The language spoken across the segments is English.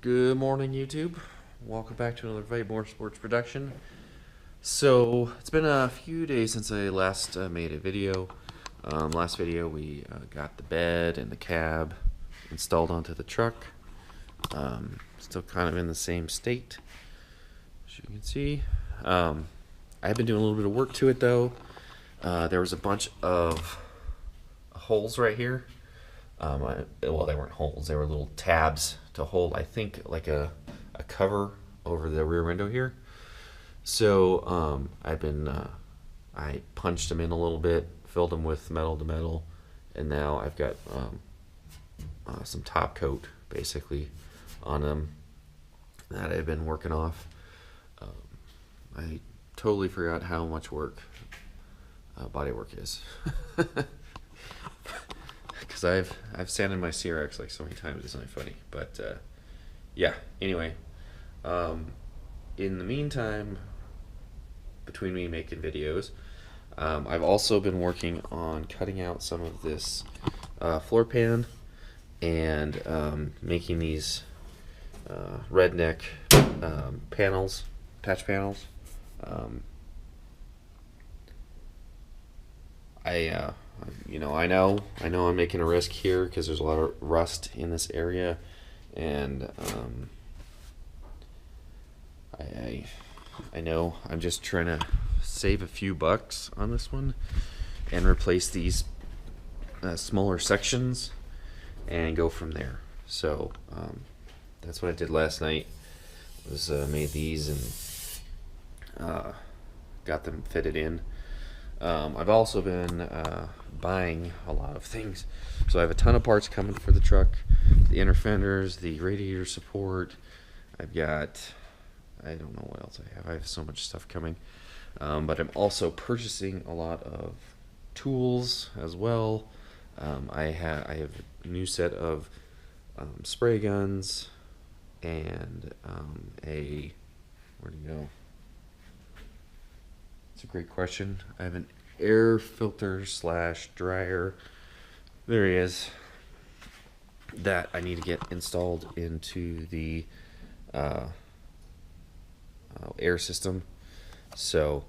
Good morning, YouTube. Welcome back to another Motorsports production. So it's been a few days since I last made a video. Last video we got the bed and the cab installed onto the truck. Still kind of in the same state, as you can see. I have been doing a little bit of work to it though. There was a bunch of holes right here. Well, they weren't holes, they were little tabs to hold, I think, like a cover over the rear window here. So I punched them in a little bit, filled them with metal to metal, and now I've got some top coat basically on them that I've been working off. I totally forgot how much work body work is. Because I've sanded my CRX like so many times, it's not funny. But yeah, anyway, in the meantime, between me making videos, I've also been working on cutting out some of this floor pan and making these redneck panels, patch panels. I know I'm making a risk here because there's a lot of rust in this area, and I know I'm just trying to save a few bucks on this one and replace these smaller sections and go from there. So that's what I did last night, was made these and got them fitted in. I've also been buying a lot of things, so I have a ton of parts coming for the truck, the inner fenders, the radiator support. I've got, I don't know what else I have so much stuff coming, but I'm also purchasing a lot of tools as well. I have a new set of spray guns and where'd he go? It's a great question. I have an air filter / dryer. There he is. That I need to get installed into the air system. So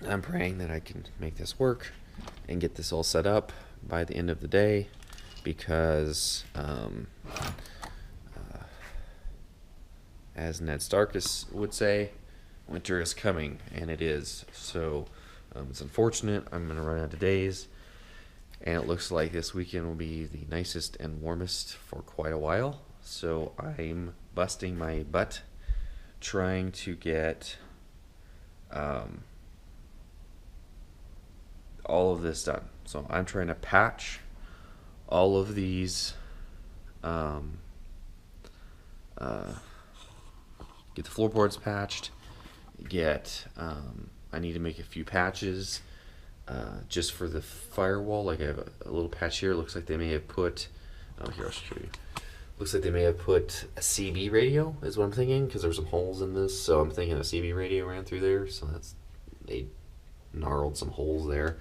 I'm praying that I can make this work and get this all set up by the end of the day, because as Ned Starkus would say, winter is coming, and it is. So it's unfortunate. I'm going to run out of days, and it looks like this weekend will be the nicest and warmest for quite a while. So I'm busting my butt trying to get all of this done. So I'm trying to patch all of these, get the floorboards patched, I need to make a few patches just for the firewall. Like I have a little patch here. Looks like they may have put, here I'll show you. Looks like they may have put a CB radio, is what I'm thinking, because there's some holes in this. So I'm thinking a CB radio ran through there. So they gnarled some holes there.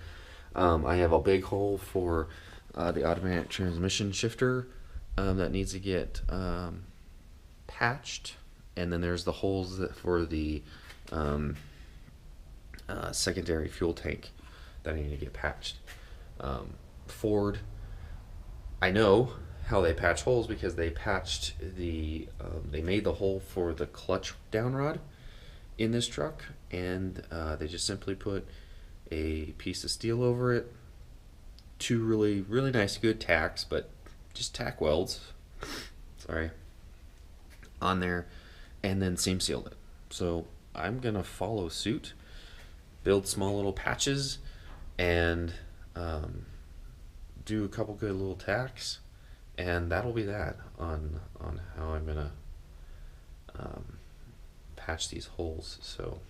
I have a big hole for the automatic transmission shifter that needs to get patched. And then there's the holes for the secondary fuel tank that I need to get patched. Ford, I know how they patch holes because they patched they made the hole for the clutch down rod in this truck, and they just simply put a piece of steel over it, two really nice good tacks, but just tack welds, sorry, on there, and then seam sealed it. So I'm gonna follow suit, build small little patches, and do a couple good little tacks, and that'll be that on how I'm gonna patch these holes. So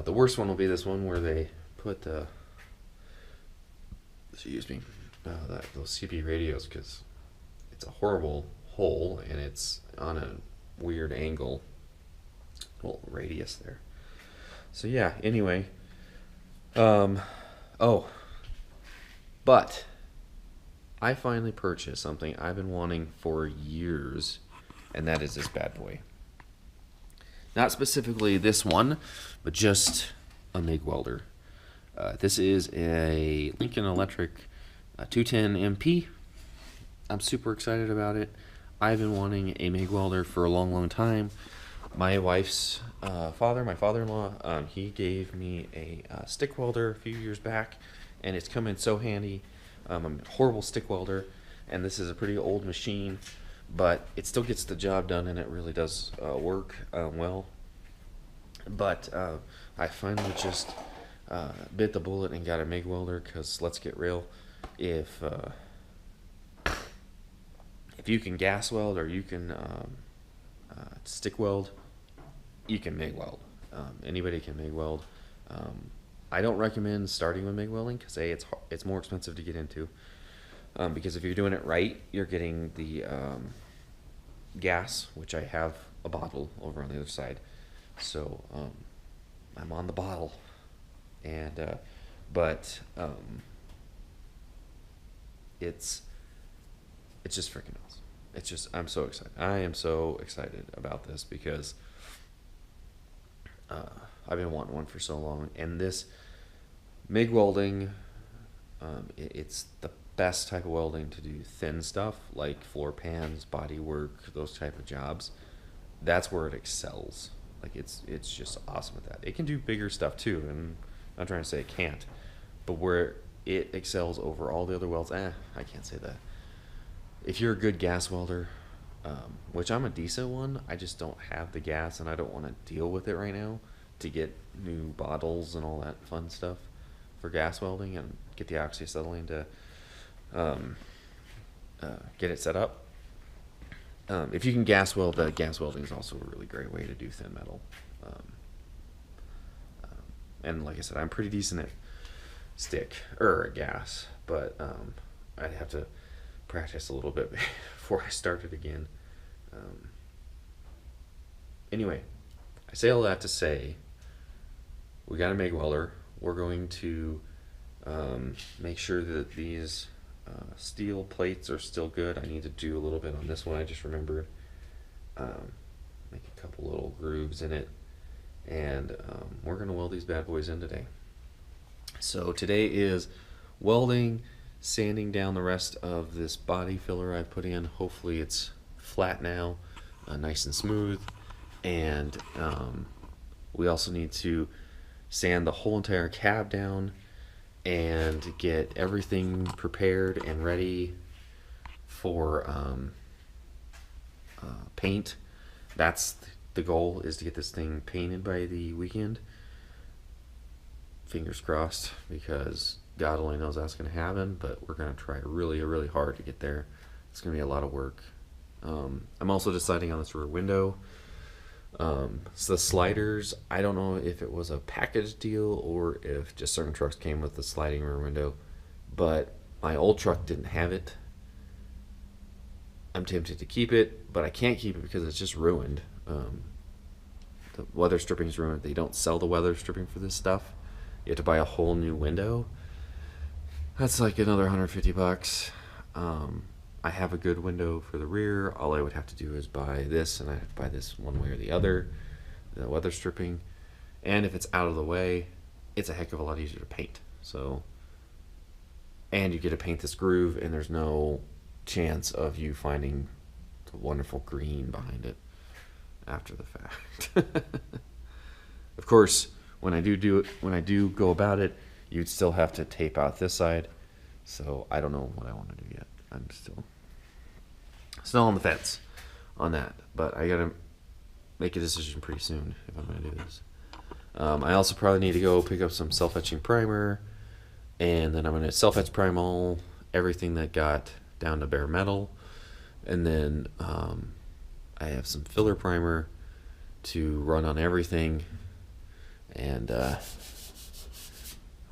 the worst one will be this one where they put the those CB radios, because it's a horrible hole and it's on a weird angle, little radius there. So yeah, anyway, oh, But I finally purchased something I've been wanting for years, and that is this bad boy. Not specifically this one, but just a MIG welder. This is a Lincoln Electric 210 MP. I'm super excited about it. I've been wanting a MIG welder for a long, long time. My wife's father, my father-in-law, he gave me a stick welder a few years back, and it's come in so handy. I'm a horrible stick welder, and this is a pretty old machine, but it still gets the job done, and it really does work well. But I finally just bit the bullet and got a MIG welder, because let's get real, if you can gas weld or you can stick weld, you can MIG weld. Anybody can MIG weld. I don't recommend starting with MIG welding because it's more expensive to get into. Because if you're doing it right, you're getting the gas, which I have a bottle over on the other side. So I'm on the bottle, and but it's just freaking awesome. It's just, I'm so excited. I am so excited about this because I've been wanting one for so long, and this MIG welding, it's the best type of welding to do thin stuff like floor pans, body work, those type of jobs. That's where it excels. Like it's just awesome at that. It can do bigger stuff too, and I'm not trying to say it can't, but where it excels over all the other welds, I can't say that. If you're a good gas welder, which I'm a decent one, I just don't have the gas, and I don't want to deal with it right now to get new bottles and all that fun stuff for gas welding and get the oxyacetylene to get it set up. If you can gas weld, gas welding is also a really great way to do thin metal. And like I said, I'm pretty decent at stick or gas, but I'd have to practice a little bit before I started again. Anyway, I say all that to say we got a MIG welder. We're going to make sure that these steel plates are still good. I need to do a little bit on this one. I just remembered. Make a couple little grooves in it, and we're going to weld these bad boys in today. So today is welding, sanding down the rest of this body filler I put in. Hopefully it's flat now, nice and smooth, and we also need to sand the whole entire cab down and get everything prepared and ready for paint. That's the goal, is to get this thing painted by the weekend. Fingers crossed, because God only knows that's going to happen, but we're going to try really, really hard to get there. It's going to be a lot of work. I'm also deciding on this rear window. So the sliders, I don't know if it was a package deal or if just certain trucks came with the sliding rear window, but my old truck didn't have it. I'm tempted to keep it, but I can't keep it because it's just ruined. The weather stripping is ruined. They don't sell the weather stripping for this stuff. You have to buy a whole new window. That's like another $150. I have a good window for the rear. All I would have to do is buy this, and I have to buy this one way or the other, the weather stripping. And if it's out of the way, it's a heck of a lot easier to paint. So, and you get to paint this groove, and there's no chance of you finding the wonderful green behind it after the fact. Of course, when I do go about it, you'd still have to tape out this side. So I don't know what I want to do yet. I'm still on the fence on that, but I gotta make a decision pretty soon if I'm gonna do this. I also probably need to go pick up some self-etching primer, and then I'm gonna self-etch primal everything that got down to bare metal, and then I have some filler primer to run on everything, and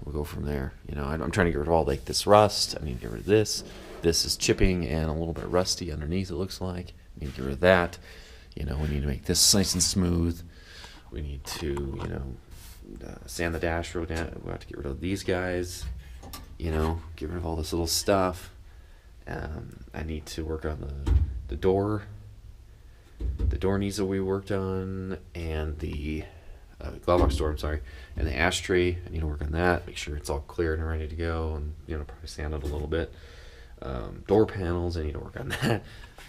we'll go from there. You know, I'm trying to get rid of all like this rust. I need to get rid of this. This is chipping and a little bit rusty underneath, it looks like. I need to get rid of that. You know, we need to make this nice and smooth. We need to, you know, sand the dash road down. We have to get rid of these guys. you know, get rid of all this little stuff. I need to work on the door. The door needs to be worked on, and the glove box door, I'm sorry, and the ashtray. I need to work on that. Make sure it's all cleared and ready to go, and you know, probably sand it a little bit. Door panels, I need to work on that.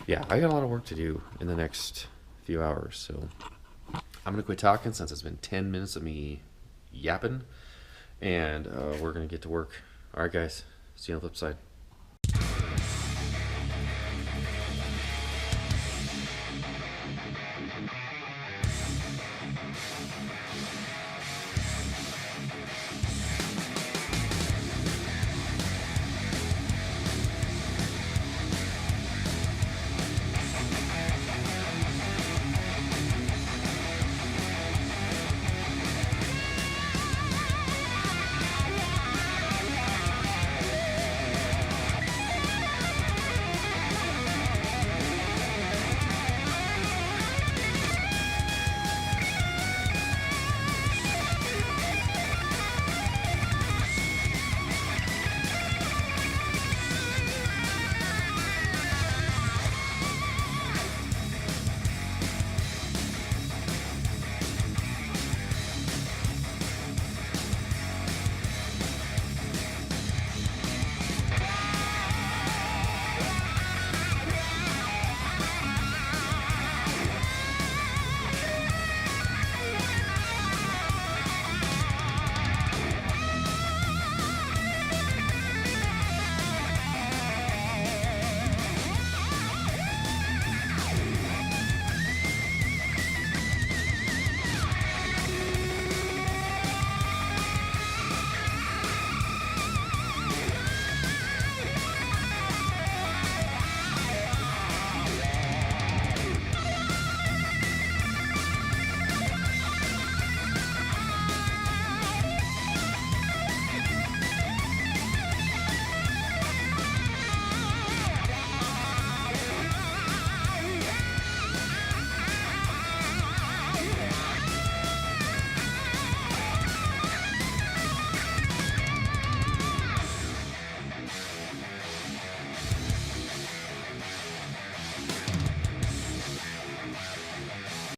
Yeah, I got a lot of work to do in the next few hours, so I'm gonna quit talking since it's been 10 minutes of me yapping, and we're gonna get to work. All right, guys. See you on the flip side.